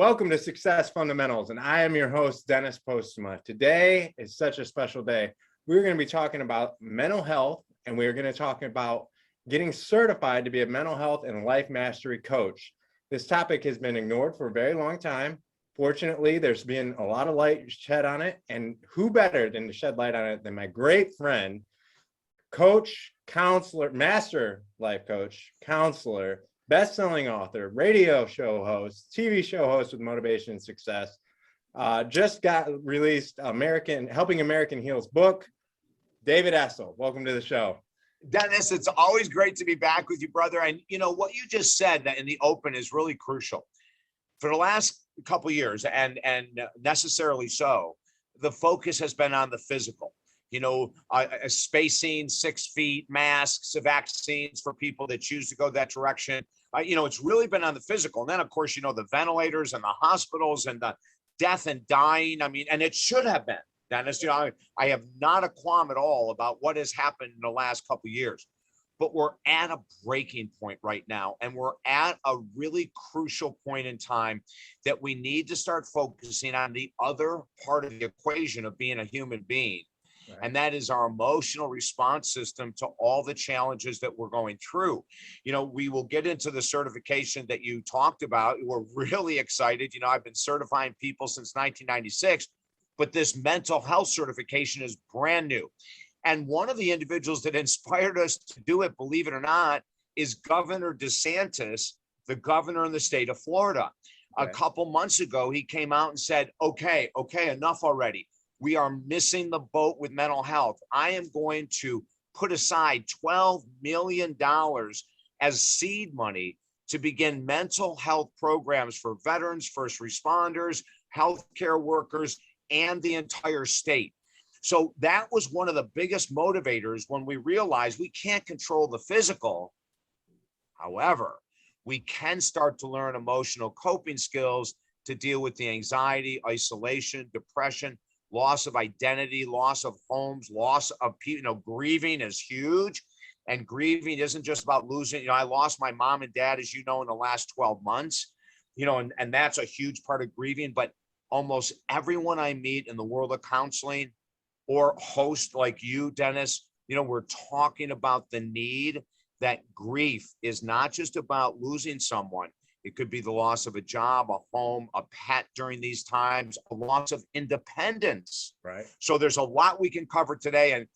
Welcome to Success Fundamentals, and I am your host, Dennis Postema. Today is such a special day. We're going to be talking about mental health, and we're going to talk about getting certified to be a mental health and life mastery coach. This topic has been ignored for a very long time. Fortunately, there's been a lot of light shed on it, and who better than to shed light on it than my great friend, coach, counselor, master life coach, counselor, best-selling author, radio show host, TV show host with Motivation and Success. Just got released Helping American Heals book. David Essel, welcome to the show. Dennis, it's always great to be back with you, brother. And you know what you just said in the open is really crucial. For the last couple of years, and necessarily so, the focus has been on the physical. Spacing, 6 feet, masks, vaccines for people that choose to go that direction. It's really been on the physical. And then, of course, the ventilators and the hospitals and the death and dying. And it should have been, Dennis. I have not a qualm at all about what has happened in the last couple of years. But we're at a breaking point right now. And we're at a really crucial point in time that we need to start focusing on the other part of the equation of being a human being. Right. And that is our emotional response system to all the challenges that we're going through. We will get into the certification that you talked about. We're really excited. I've been certifying people since 1996, but this mental health certification is brand new. And one of the individuals that inspired us to do it, believe it or not, is Governor DeSantis, the governor in the state of Florida. Okay. A couple months ago, he came out and said, okay, enough already. We are missing the boat with mental health. I am going to put aside $12 million as seed money to begin mental health programs for veterans, first responders, healthcare workers, and the entire state. So that was one of the biggest motivators when we realized we can't control the physical. However, we can start to learn emotional coping skills to deal with the anxiety, isolation, depression, loss of identity, loss of homes, loss of, grieving is huge. And grieving isn't just about losing. I lost my mom and dad, as you know, in the last 12 months, and that's a huge part of grieving. But almost everyone I meet in the world of counseling or host like you, Dennis, we're talking about the need that grief is not just about losing someone. It could be the loss of a job, a home, a pet during these times, a loss of independence. Right. So there's a lot we can cover today. And,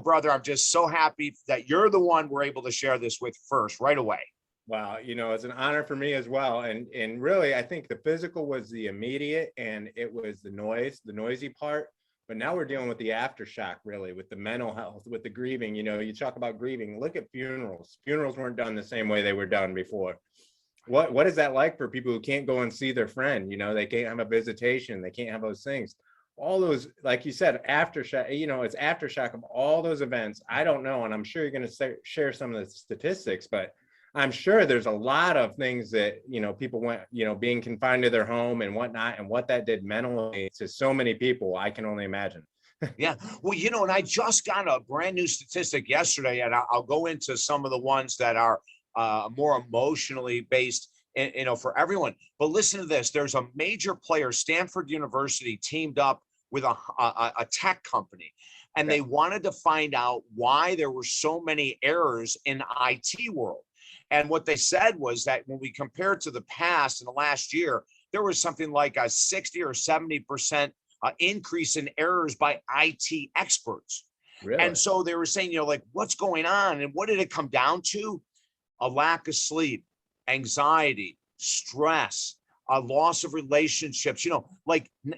brother, I'm just so happy that you're the one we're able to share this with first, right away. Wow. It's an honor for me as well. And really, I think the physical was the immediate and it was the noisy part. But now we're dealing with the aftershock, really, with the mental health, with the grieving. You talk about grieving. Look at funerals. Funerals weren't done the same way they were done before. What is that like for people who can't go and see their friend? They can't have a visitation. They can't have those things. All those, like you said, aftershock, it's aftershock of all those events. I don't know. And I'm sure you're going to share some of the statistics, but I'm sure there's a lot of things that, people went, being confined to their home and whatnot, and what that did mentally to so many people, I can only imagine. Yeah. Well, and I just got a brand new statistic yesterday, and I'll go into some of the ones that are more emotionally based, for everyone. But listen to this. There's a major player, Stanford University, teamed up with a tech company, and they wanted to find out why there were so many errors in the IT world. And what they said was that when we compare it to the past in the last year, there was something like a 60 or 70% increase in errors by IT experts. Really? And so they were saying, what's going on? And what did it come down to? A lack of sleep, anxiety, stress, a loss of relationships.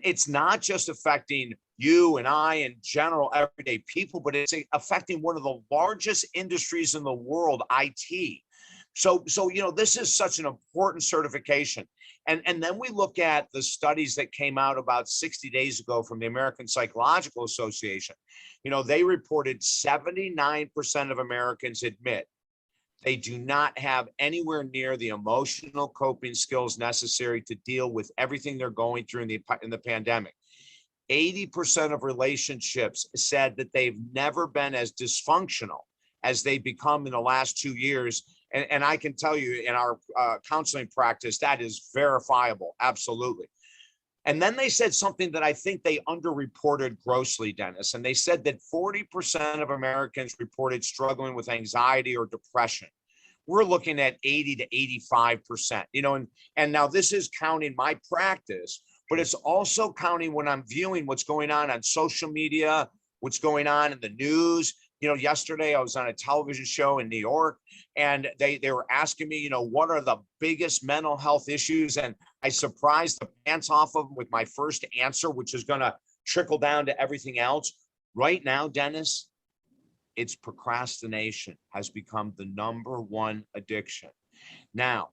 It's not just affecting you and I in general, everyday people, but it's affecting one of the largest industries in the world, IT. So this is such an important certification. And then we look at the studies that came out about 60 days ago from the American Psychological Association. They reported 79% of Americans admit they do not have anywhere near the emotional coping skills necessary to deal with everything they're going through in the pandemic. 80% of relationships said that they've never been as dysfunctional as they've become in the last 2 years. And I can tell you in our counseling practice, that is verifiable. Absolutely. And then they said something that I think they underreported grossly, Dennis. And they said that 40% of Americans reported struggling with anxiety or depression. We're looking at 80 to 85%, and now this is counting my practice, but it's also counting when I'm viewing what's going on social media, what's going on in the news. Yesterday I was on a television show in New York, and they were asking me, what are the biggest mental health issues? And I surprised the pants off of them with my first answer, which is going to trickle down to everything else. Right now, Dennis, it's procrastination has become the #1 addiction. Now,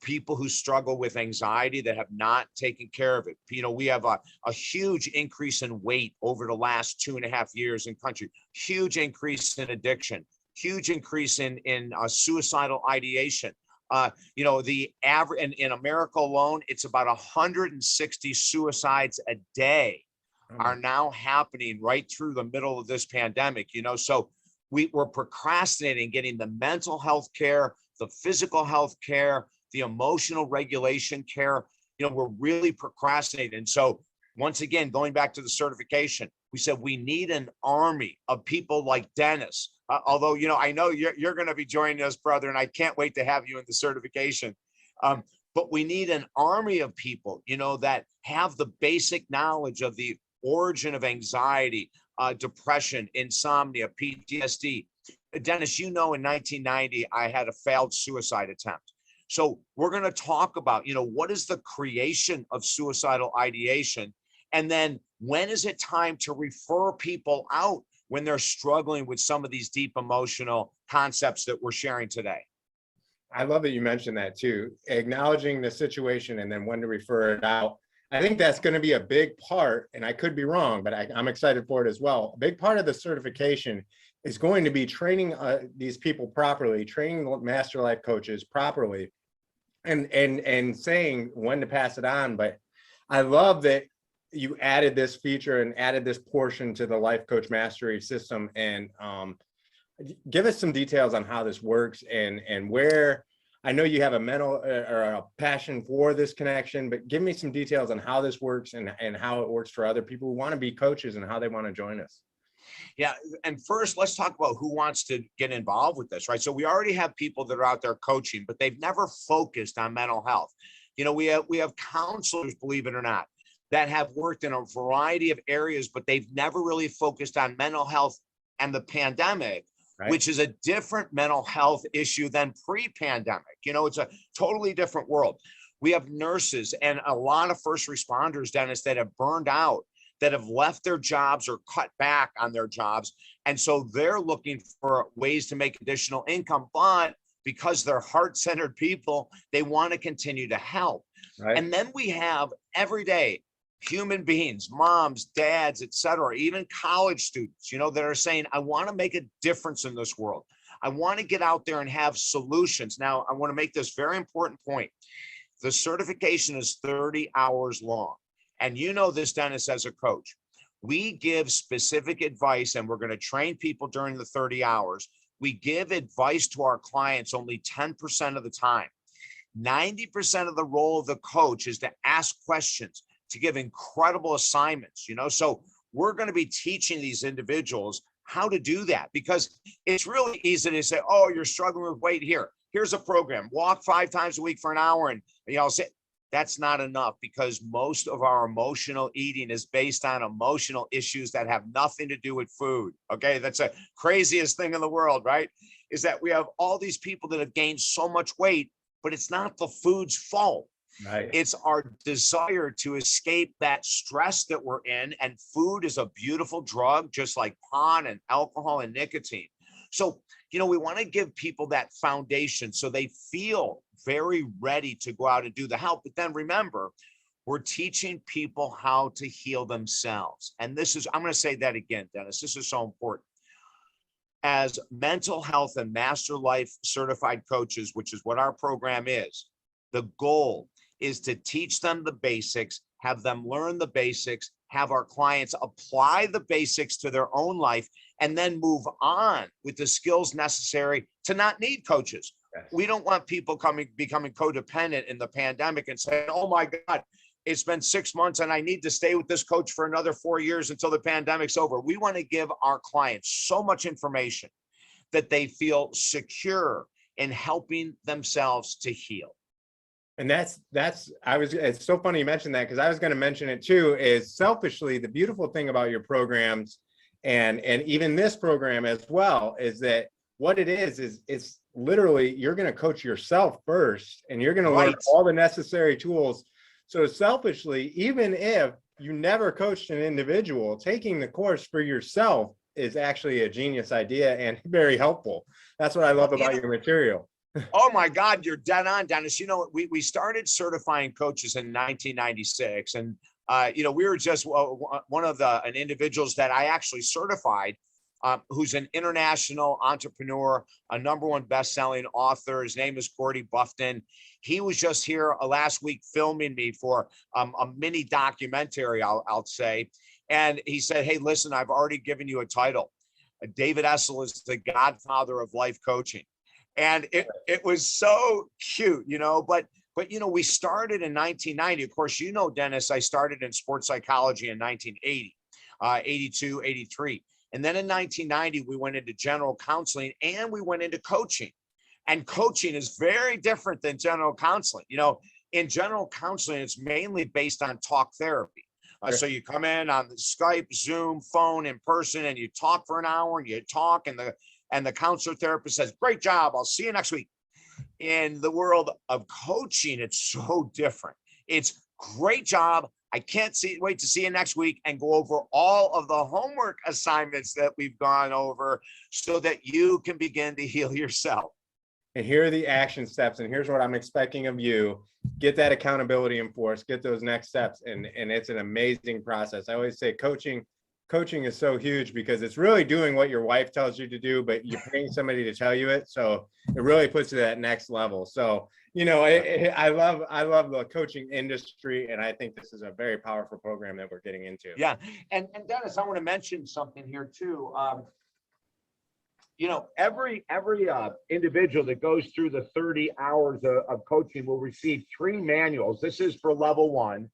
people who struggle with anxiety that have not taken care of it. We have a huge increase in weight over the last 2.5 years in country, huge increase in addiction, huge increase in suicidal ideation. The average in America alone, it's about 160 suicides a day are now happening right through the middle of this pandemic, so we're procrastinating getting the mental health care, the physical health care, the emotional regulation care. We're really procrastinating. So once again, going back to the certification, we said we need an army of people like Dennis. Although, I know you're going to be joining us, brother, and I can't wait to have you in the certification. But we need an army of people, that have the basic knowledge of the origin of anxiety, depression, insomnia, PTSD. Dennis, in 1990, I had a failed suicide attempt. So we're going to talk about, what is the creation of suicidal ideation? And then when is it time to refer people out when they're struggling with some of these deep emotional concepts that we're sharing today? I love that you mentioned that too, acknowledging the situation and then when to refer it out. I think that's going to be a big part, and I could be wrong, but I'm excited for it as well. A big part of the certification is going to be training these people properly, training master life coaches properly, and saying when to pass it on. But I love that you added this feature and added this portion to the life coach mastery system. And give us some details on how this works and where. I know you have a mental or a passion for this connection, but give me some details on how this works and how it works for other people who want to be coaches and how they want to join us. Yeah. And first, let's talk about who wants to get involved with this, right? So we already have people that are out there coaching, but they've never focused on mental health. We have counselors, believe it or not, that have worked in a variety of areas, but they've never really focused on mental health and the pandemic. Right. Which is a different mental health issue than pre-pandemic. It's a totally different world. We have nurses and a lot of first responders, Dennis, that have burned out, that have left their jobs or cut back on their jobs. And so they're looking for ways to make additional income, but because they're heart-centered people, they want to continue to help. Right. And then we have every day human beings, moms, dads, et cetera, even college students, that are saying, I want to make a difference in this world. I want to get out there and have solutions. Now, I want to make this very important point. The certification is 30 hours long. And this, Dennis, as a coach, we give specific advice, and we're going to train people during the 30 hours. We give advice to our clients only 10% of the time. 90% of the role of the coach is to ask questions, to give incredible assignments, so we're going to be teaching these individuals how to do that, because it's really easy to say, oh, you're struggling with weight, here's a program, walk 5 times a week for an hour. And say that's not enough, because most of our emotional eating is based on emotional issues that have nothing to do with food. Okay. That's the craziest thing in the world, right? Is that we have all these people that have gained so much weight, but it's not the food's fault. Right. It's our desire to escape that stress that we're in. And food is a beautiful drug, just like pot and alcohol and nicotine. So, we want to give people that foundation so they feel very ready to go out and do the help. But then remember, we're teaching people how to heal themselves. And I'm going to say that again, Dennis, this is so important. As mental health and master life certified coaches, which is what our program is, the goal is to teach them the basics, have them learn the basics, have our clients apply the basics to their own life, and then move on with the skills necessary to not need coaches. Yes. we don't want people becoming codependent in the pandemic and saying, oh my God, it's been 6 months and I need to stay with this coach for another 4 years until the pandemic's over. We want to give our clients so much information that they feel secure in helping themselves to heal. And it's so funny you mentioned that, because I was going to mention it too, is selfishly, the beautiful thing about your programs and even this program as well, is that what it is it's literally, you're going to coach yourself first, and you're going to learn all the necessary tools. So selfishly, even if you never coached an individual, taking the course for yourself is actually a genius idea and very helpful. That's what I love about your material. Oh my God, you're dead on, Dennis. You know, we started certifying coaches in 1996, and you know, we were just one of an individuals that I actually certified, who's an international entrepreneur, a #1 best-selling author. His name is Gordy Buffton. He was just here last week filming me for a mini documentary, I'll say. And he said, hey, listen, I've already given you a title. David Essel is the godfather of life coaching. And it was so cute, you know, but you know, we started in 1990. Of course, you know, Dennis, I started in sports psychology in 1980, 82, 83. And then in 1990, we went into general counseling and we went into coaching. And coaching is very different than general counseling. You know, in general counseling, it's mainly based on talk therapy. So you come in on the Skype, Zoom, phone, in person, and you talk for an hour and you talk, and the counselor therapist says, great job, I'll see you next week. In the world of coaching, it's so different. It's great job. I can't wait to see you next week, and go over all of the homework assignments that we've gone over so that you can begin to heal yourself. And here are the action steps, and here's what I'm expecting of you. Get that accountability enforced, get those next steps, and it's an amazing process. I always say coaching is so huge, because it's really doing what your wife tells you to do, but you're paying somebody to tell you it. So it really puts you to that next level. So, you know, I love the coaching industry, and I think this is a very powerful program that we're getting into. Yeah. And Dennis, I want to mention something here too. You know, every individual that goes through the 30 hours of coaching will receive 3 manuals. This is for level 1,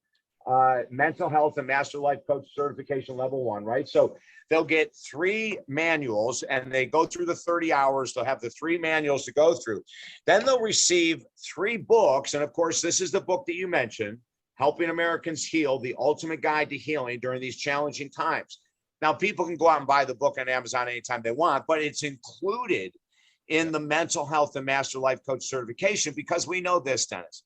mental health and master life coach certification level 1, right? So they'll get 3 manuals, and they go through the 30 hours. They'll have the 3 manuals to go through. Then they'll receive 3 books. And of course, this is the book that you mentioned, Helping Americans Heal, The Ultimate Guide to Healing During These Challenging Times. Now, people can go out and buy the book on Amazon anytime they want, but it's included in the mental health and master life coach certification, because we know this, Dennis,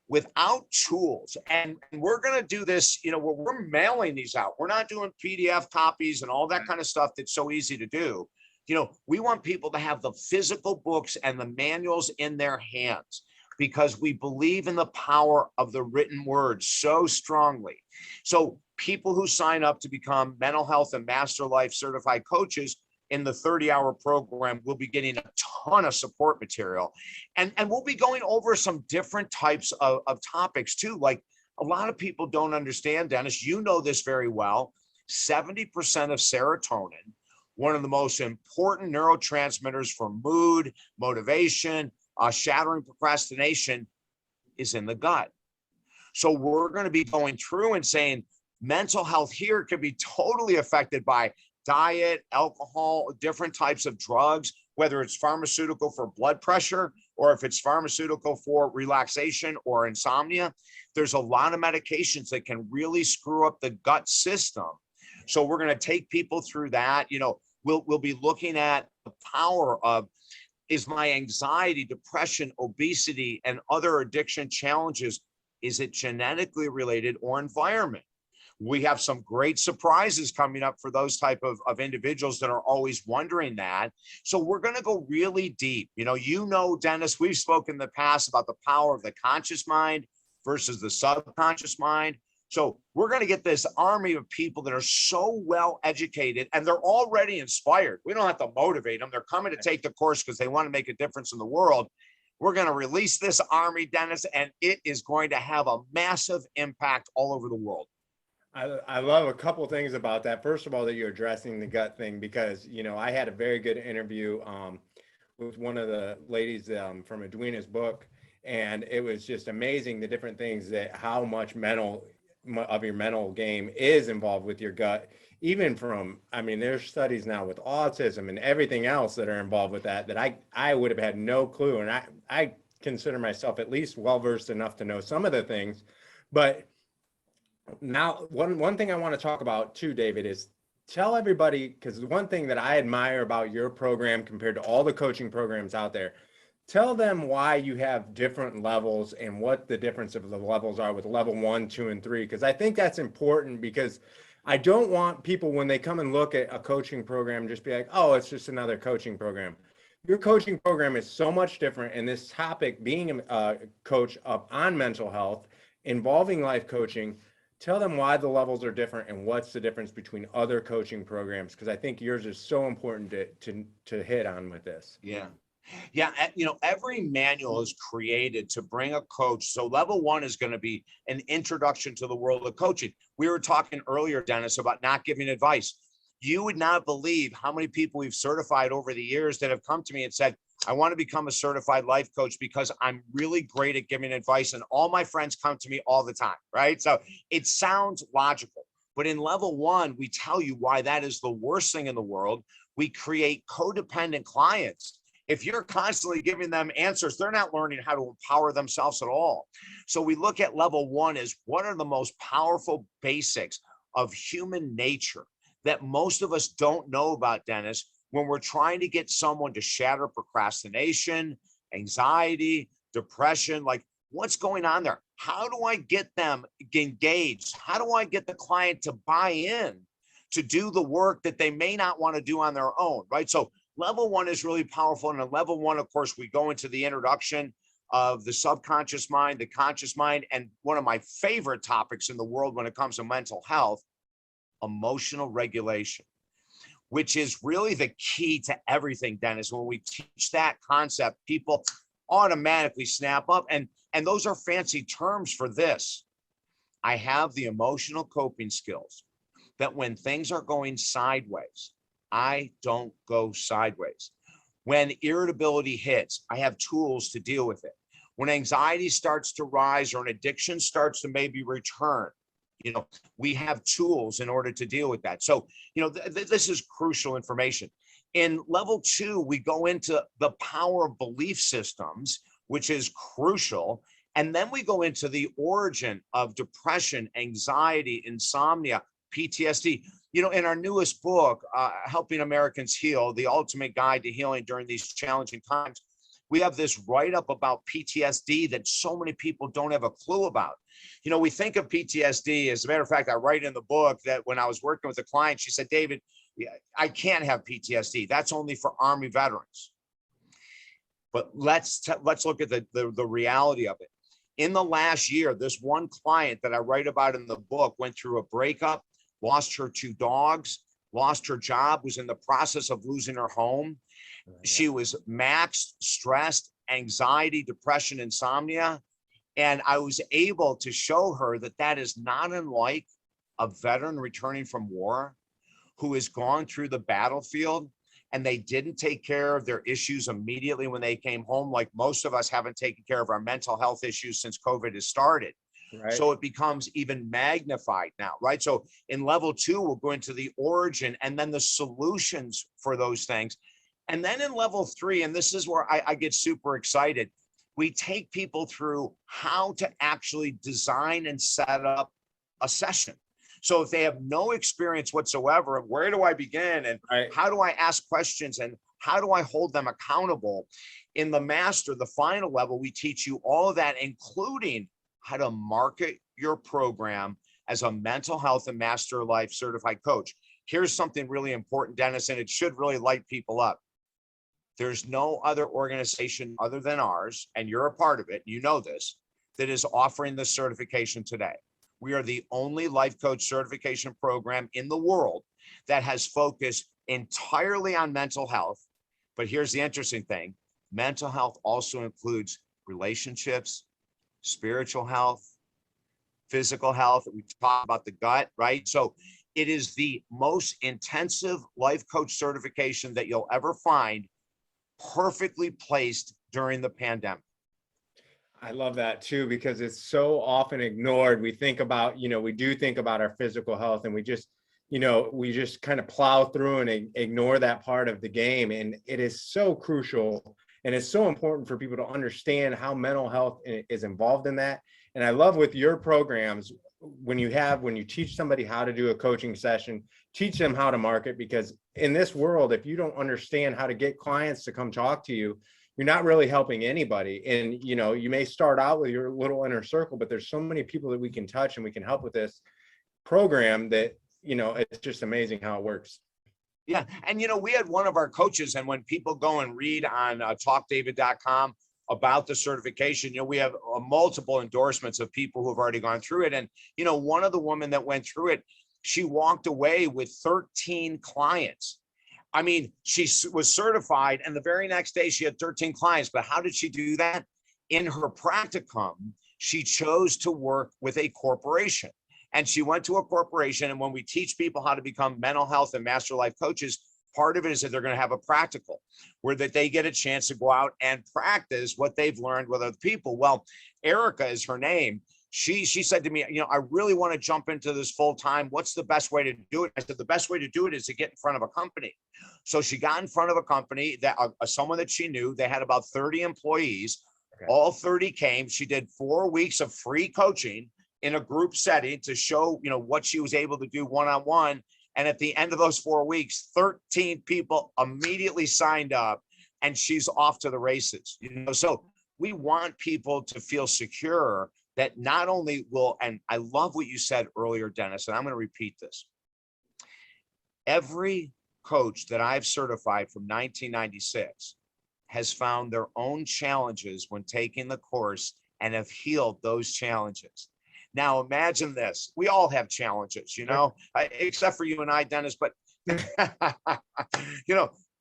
without tools, and we're going to do this, you know, we're mailing these out. We're not doing PDF copies and all that kind of stuff that's so easy to do. You know, we want people to have the physical books and the manuals in their hands, because we believe in the power of the written word so strongly. So people who sign up to become mental health and master life certified coaches in the 30-hour program will be getting a ton of support material. And we'll be going over some different types of topics too. Like, a lot of people don't understand, Dennis, you know this very well, 70% of serotonin, one of the most important neurotransmitters for mood, motivation, shattering procrastination, is in the gut. So we're going to be going through and saying mental health here could be totally affected by diet, alcohol, different types of drugs, whether it's pharmaceutical for blood pressure or if it's pharmaceutical for relaxation or insomnia. There's a lot of medications that can really screw up the gut system. So we're going to take people through that. You know, we'll be looking at the power of, is my anxiety, depression, obesity, and other addiction challenges, is it genetically related or environment? We have some great surprises coming up for those type of individuals that are always wondering that. So we're going to go really deep. You know, Dennis, we've spoken in the past about the power of the conscious mind versus the subconscious mind. So we're going to get this army of people that are so well educated, and they're already inspired. We don't have to motivate them. They're coming to take the course because they want to make a difference in the world. We're going to release this army, Dennis, and it is going to have a massive impact all over the world. I love a couple things about that. First of all, that you're addressing the gut thing, because, you know, I had a very good interview with one of the ladies from Edwina's book, and it was just amazing the different things that how much of your mental game is involved with your gut. Even from, I mean, there's studies now with autism and everything else that are involved with that I would have had no clue, and I consider myself at least well versed enough to know some of the things, but now one thing I want to talk about too, David, is tell everybody, because the one thing that I admire about your program compared to all the coaching programs out there, tell them why you have different levels and what the difference of the levels are with level 1, 2, and 3, because I think that's important, because I don't want people when they come and look at a coaching program just be like, oh, it's just another coaching program. Your coaching program is so much different, and this topic being a coach on mental health involving life coaching, tell them why the levels are different and what's the difference between other coaching programs, because I think yours is so important to hit on with this. Yeah. Yeah, every manual is created to bring a coach. So level 1 is going to be an introduction to the world of coaching. We were talking earlier, Dennis, about not giving advice. You would not believe how many people we've certified over the years that have come to me and said, I want to become a certified life coach because I'm really great at giving advice, and all my friends come to me all the time, right? So it sounds logical, but in level 1, we tell you why that is the worst thing in the world. We create codependent clients. If you're constantly giving them answers, they're not learning how to empower themselves at all. So we look at level 1 as what are the most powerful basics of human nature that most of us don't know about, Dennis, when we're trying to get someone to shatter procrastination, anxiety, depression. Like, what's going on there? How do I get them engaged? How do I get the client to buy in to do the work that they may not want to do on their own, right? So level 1 is really powerful. And in level 1, of course, we go into the introduction of the subconscious mind, the conscious mind, and one of my favorite topics in the world when it comes to mental health, emotional regulation, which is really the key to everything, Dennis. When we teach that concept, people automatically snap up. And those are fancy terms for this. I have the emotional coping skills that when things are going sideways, I don't go sideways. When irritability hits, I have tools to deal with it. When anxiety starts to rise or an addiction starts to maybe return, we have tools in order to deal with that. So, this is crucial information. In level 2, we go into the power of belief systems, which is crucial. And then we go into the origin of depression, anxiety, insomnia, PTSD. In our newest book, Helping Americans Heal, The Ultimate Guide to Healing During These Challenging Times, we have this write-up about PTSD that so many people don't have a clue about. We think of PTSD, as a matter of fact, I write in the book that when I was working with a client, she said, David, I can't have PTSD. That's only for Army veterans. But let's look at the reality of it. In the last year, this one client that I write about in the book went through a breakup, lost her 2 dogs, lost her job, was in the process of losing her home. She was maxed, stressed, anxiety, depression, insomnia. And I was able to show her that that is not unlike a veteran returning from war who has gone through the battlefield and they didn't take care of their issues immediately when they came home, like most of us haven't taken care of our mental health issues since COVID has started. Right. So it becomes even magnified now, right? So in level 2, we'll go into the origin and then the solutions for those things. And then in level 3, and this is where I get super excited, we take people through how to actually design and set up a session. So if they have no experience whatsoever, where do I begin? And how do I ask questions? And how do I hold them accountable? In the master, the final level, we teach you all of that, including how to market your program as a mental health and master life certified coach. Here's something really important, Dennis, and it should really light people up. There's no other organization other than ours, and you're a part of it, you know this, that is offering this certification today. We are the only life coach certification program in the world that has focused entirely on mental health. But here's the interesting thing. Mental health also includes relationships, spiritual health, physical health. We talk about the gut, right? So it is the most intensive life coach certification that you'll ever find. perfectly placed during the pandemic. I love that too, because it's so often ignored. We think about, we do think about our physical health, and we just kind of plow through and ignore that part of the game. And it is so crucial. And it's so important for people to understand how mental health is involved in that. And I love with your programs, when you teach somebody how to do a coaching session, teach them how to market, because in this world, if you don't understand how to get clients to come talk to you, you're not really helping anybody. And, you may start out with your little inner circle, but there's so many people that we can touch and we can help with this program that, it's just amazing how it works. Yeah. And, we had one of our coaches, and when people go and read on talkdavid.com about the certification, we have multiple endorsements of people who have already gone through it. And, one of the women that went through it, she walked away with 13 clients. I mean, she was certified, and the very next day she had 13 clients. But how did she do that? In her practicum, she chose to work with a corporation. And she went to a corporation. And when we teach people how to become mental health and master life coaches, part of it is that they're going to have a practical where that they get a chance to go out and practice what they've learned with other people. Well, Erica is her name. She said to me, I really want to jump into this full time. What's the best way to do it? I said, the best way to do it is to get in front of a company. So she got in front of a company that someone that she knew. They had about 30 employees. Okay. All 30 came. She did 4 weeks of free coaching in a group setting to show, what she was able to do one-on-one. And at the end of those 4 weeks, 13 people immediately signed up, and she's off to the races. So we want people to feel secure that not only will, and I love what you said earlier, Dennis, and I'm going to repeat this. Every coach that I've certified from 1996 has found their own challenges when taking the course and have healed those challenges. Now, imagine this. We all have challenges, except for you and I, Dennis, but,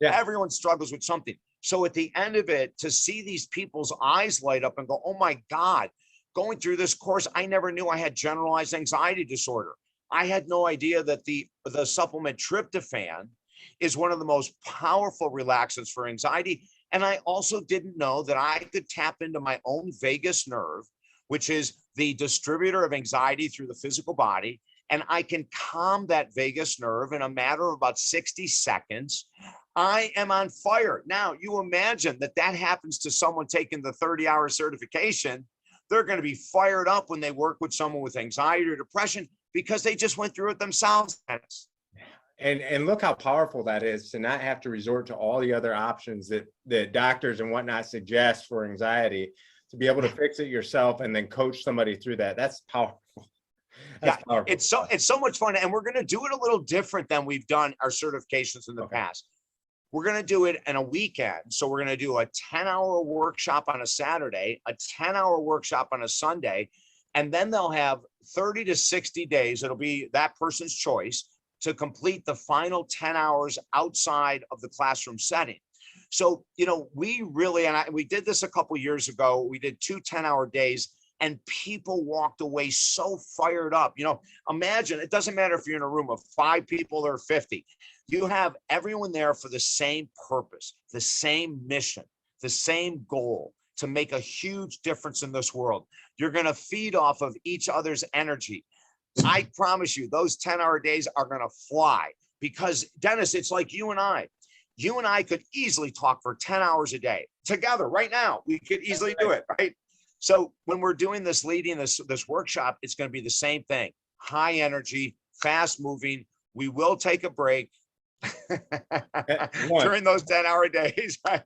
Everyone struggles with something. So at the end of it, to see these people's eyes light up and go, oh my God, going through this course, I never knew I had generalized anxiety disorder. I had no idea that the supplement tryptophan is one of the most powerful relaxants for anxiety. And I also didn't know that I could tap into my own vagus nerve, which is the distributor of anxiety through the physical body. And I can calm that vagus nerve in a matter of about 60 seconds. I am on fire. Now, you imagine that happens to someone taking the 30-hour certification. They're going to be fired up when they work with someone with anxiety or depression because they just went through it themselves. And look how powerful that is, to not have to resort to all the other options that doctors and whatnot suggest for anxiety, to be able to fix it yourself and then coach somebody through that. That's powerful. That's powerful. It's so much fun. And we're going to do it a little different than we've done our certifications in the past. We're going to do it in a weekend. So we're going to do a 10-hour workshop on a Saturday, a 10-hour workshop on a Sunday, and then they'll have 30 to 60 days. It'll be that person's choice to complete the final 10 hours outside of the classroom setting. So, we really, we did this a couple of years ago. We did 2 10-hour days, and people walked away so fired up. Imagine, it doesn't matter if you're in a room of 5 people or 50. You have everyone there for the same purpose, the same mission, the same goal, to make a huge difference in this world. You're going to feed off of each other's energy. I promise you, those 10-hour days are going to fly, because, Dennis, it's like you and I. You and I could easily talk for 10 hours a day together right now. We could easily do it, right? So when we're doing this, leading this workshop, it's going to be the same thing. High energy, fast moving. We will take a break during those 10-hour days. Right?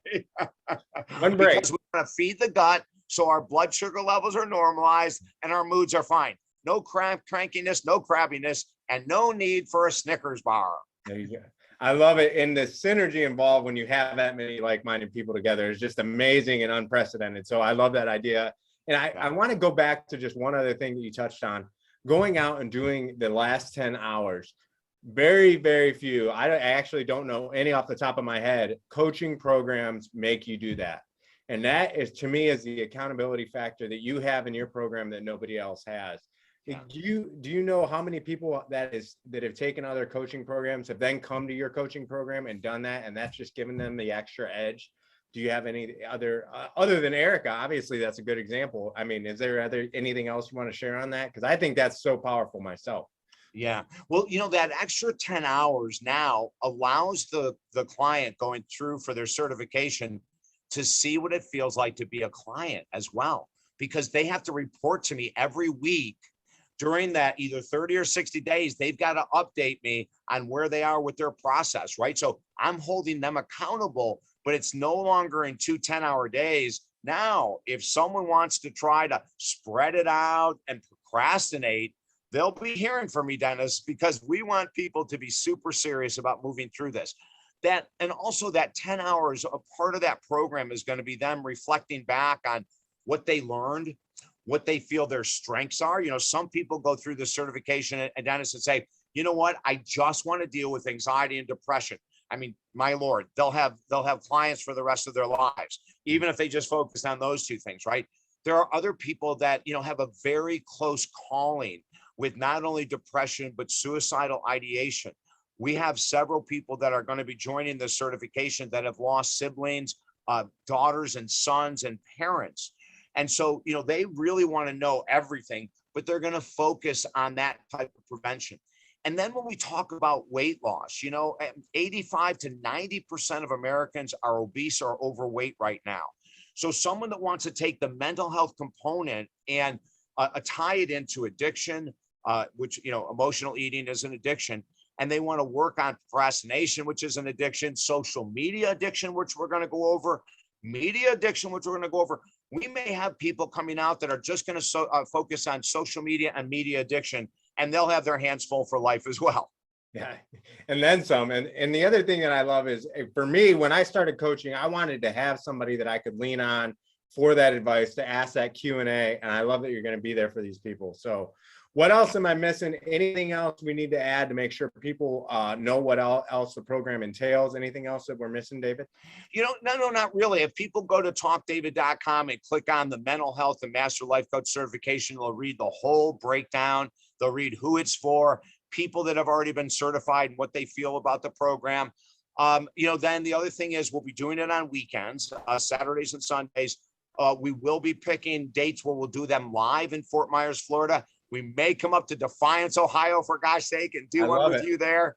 One break. Because we want to feed the gut so our blood sugar levels are normalized and our moods are fine. No crankiness, no crabbiness, and no need for a Snickers bar. There you go. I love it. And the synergy involved when you have that many like-minded people together is just amazing and unprecedented. So I love that idea. And I want to go back to just one other thing that you touched on, going out and doing the last 10 hours. Very, very few. I actually don't know any off the top of my head. Coaching programs make you do that. And that is, to me, is the accountability factor that you have in your program that nobody else has. Yeah. Do you know how many people that have taken other coaching programs have then come to your coaching program and done that, and that's just given them the extra edge do you have any other, other than Erica? Obviously, that's a good example. I mean, is there anything else you want to share on that? Because I think that's so powerful myself. Yeah. Well, that extra 10 hours now allows the client going through for their certification to see what it feels like to be a client as well, because they have to report to me every week during that either 30 or 60 days. They've got to update me on where they are with their process, right? So I'm holding them accountable, but it's no longer in 2 10-hour days. Now, if someone wants to try to spread it out and procrastinate, they'll be hearing from me, Dennis, because we want people to be super serious about moving through this. That, and also that 10 hours, a part of that program is going to be them reflecting back on what they learned, what they feel their strengths are. Some people go through the certification and Dennis and say, you know what, I just want to deal with anxiety and depression. I mean, my Lord, they'll have clients for the rest of their lives, even if they just focus on those two things, right? There are other people that, have a very close calling with not only depression, but suicidal ideation. We have several people that are going to be joining the certification that have lost siblings, daughters and sons and parents. And so, they really want to know everything, but they're going to focus on that type of prevention. And then when we talk about weight loss, 85 to 90% of Americans are obese or overweight right now. So someone that wants to take the mental health component and tie it into addiction, which, emotional eating is an addiction, and they want to work on procrastination, which is an addiction, social media addiction, which we're going to go over, media addiction, which we're going to go over. We may have people coming out that are just going to focus on social media and media addiction, and they'll have their hands full for life as well. Yeah, and then some. And the other thing that I love is, for me, when I started coaching, I wanted to have somebody that I could lean on for that advice, to ask that Q&A. And I love that you're going to be there for these people. So what else am I missing? Anything else we need to add to make sure people know what else the program entails? Anything else that we're missing, David? No, not really. If people go to talkdavid.com and click on the mental health and master life coach certification, they'll read the whole breakdown. They'll read who it's for, people that have already been certified and what they feel about the program. Then the other thing is we'll be doing it on weekends, Saturdays and Sundays. We will be picking dates where we'll do them live in Fort Myers, Florida. We may come up to Defiance, Ohio, for gosh sake, and do one with you there.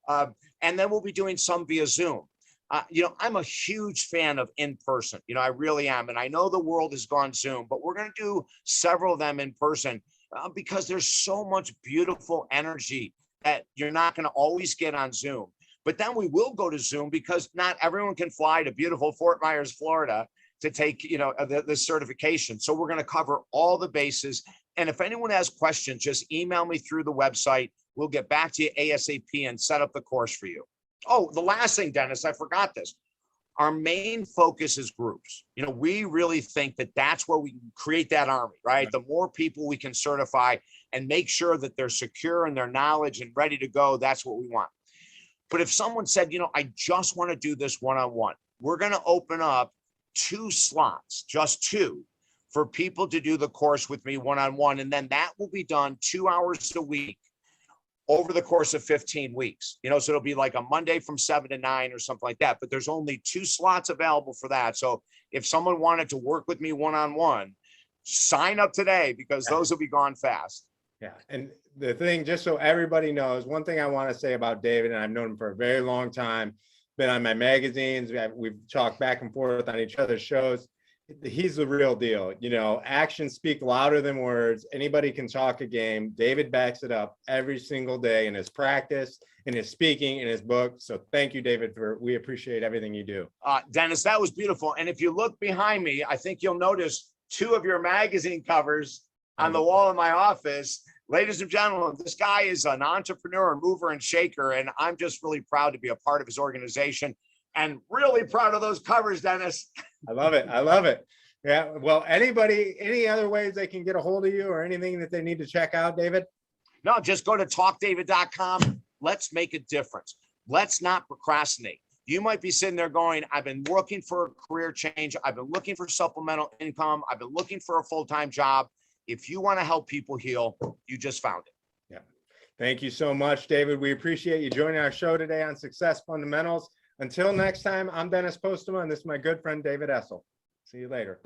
And then we'll be doing some via Zoom. I'm a huge fan of in-person. I really am. And I know the world has gone Zoom, but we're going to do several of them in person because there's so much beautiful energy that you're not going to always get on Zoom. But then we will go to Zoom because not everyone can fly to beautiful Fort Myers, Florida to take, the certification. So we're going to cover all the bases. And if anyone has questions, just email me through the website. We'll get back to you ASAP and set up the course for you. Oh, the last thing, Dennis, I forgot this. Our main focus is groups. We really think that that's where we can create that army, right? The more people we can certify and make sure that they're secure in their knowledge and ready to go, that's what we want. But if someone said, I just want to do this one-on-one, we're going to open up 2 slots, just 2, for people to do the course with me one-on-one. And then that will be done 2 hours a week over the course of 15 weeks. So it'll be like a Monday from 7 to 9 or something like that. But there's only 2 slots available for that. So if someone wanted to work with me one-on-one, sign up today because those will be gone fast. Yeah. And the thing, just so everybody knows, one thing I want to say about David, and I've known him for a very long time, been on my magazines, we've talked back and forth on each other's shows. He's the real deal. Actions speak louder than words. Anybody can talk a game. David backs it up every single day in his practice, in his speaking, in his book. So thank you, David, we appreciate everything you do. Dennis, that was beautiful. And if you look behind me, I think you'll notice 2 of your magazine covers on the wall in my office. Ladies and gentlemen, this guy is an entrepreneur, mover and shaker, and I'm just really proud to be a part of his organization and really proud of those covers, Dennis. I love it. I love it. Yeah. Well, any other ways they can get a hold of you or anything that they need to check out, David? No, just go to talkdavid.com. Let's make a difference. Let's not procrastinate. You might be sitting there going, I've been looking for a career change. I've been looking for supplemental income. I've been looking for a full-time job. If you want to help people heal, you just found it. Yeah. Thank you so much, David. We appreciate you joining our show today on Success Fundamentals. Until next time, I'm Dennis Postema, and this is my good friend David Essel. See you later.